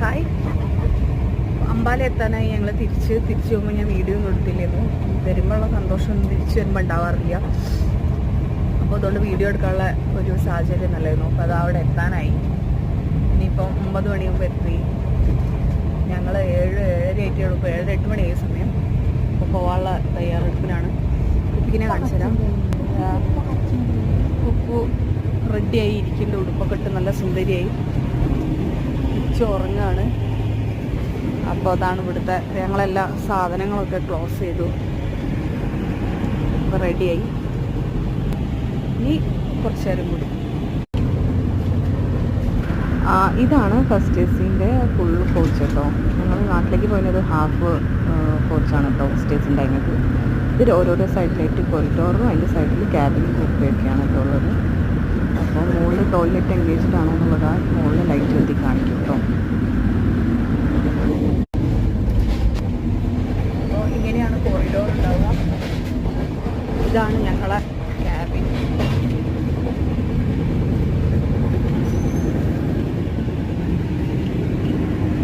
Hi. Ambala എത്താനായി ഞങ്ങൾ തിരിച്ച് പോകുമ്പോൾ ഞാൻ വീഡിയോ ഒന്നും എടുത്തില്ലായിരുന്നു. വരുമ്പോഴുള്ള സന്തോഷമൊന്നും തിരിച്ച് വരുമ്പോൾ ഉണ്ടാവാറില്ല. അപ്പോൾ അതുകൊണ്ട് വീഡിയോ എടുക്കാനുള്ള ഒരു സാഹചര്യം നല്ലായിരുന്നു. അപ്പോൾ അത് അവിടെ എത്താനായി. ഇനിയിപ്പം 9 മണിയാകുമ്പോൾ എത്തി. ഞങ്ങൾ 7-7:30 ആയിട്ടേ ഉള്ളൂ. ഇപ്പോൾ 7-8 മണിയായ സമയം. അപ്പോൾ പോകാനുള്ള തയ്യാറെടുപ്പിനാണ്. കുപ്പിക്കിനെ കാണിച്ചു തരാം. കുപ്പു റെഡിയായി ഇരിക്കുന്നുണ്ട്. ഉടുപ്പൊക്കെ ഇട്ട് നല്ല സുന്ദരിയായി ഉറങ്ങാണ്. അപ്പോൾ അതാണ് ഇവിടുത്തെ. ഞങ്ങളെല്ലാ സാധനങ്ങളൊക്കെ ക്ലോസ് ചെയ്തു. അപ്പോൾ റെഡിയായി. ഇനി കുറച്ച് നേരം കൂടി. ഇതാണ് ഫസ്റ്റ് എസിൻ്റെ ഫുൾ കോച്ച് കേട്ടോ. ഞങ്ങൾ നാട്ടിലേക്ക് പോയത് ഹാഫ് കോച്ചാണ് കേട്ടോ ഫസ്റ്റ് എസിൻ്റെ. അതിനകത്ത് ഇതിൽ ഓരോരോ സൈഡിലായിട്ട് കൊറിഡോറും അതിൻ്റെ സൈഡിൽ ക്യാബിനും ഗ്രൂപ്പൊക്കെയാണ് കേട്ടോ ഉള്ളത്. അപ്പോൾ മുകളിൽ ടോയ്ലറ്റ് എൻഗേജ്ഡ് ആണോ എന്നുള്ളത് മുകളിൽ ലൈറ്റ് എത്തി കാണിക്കും കേട്ടോ. അപ്പോൾ ഇങ്ങനെയാണ് കോറിഡോർ ഉണ്ടാവുക. ഇതാണ് ഞങ്ങളെ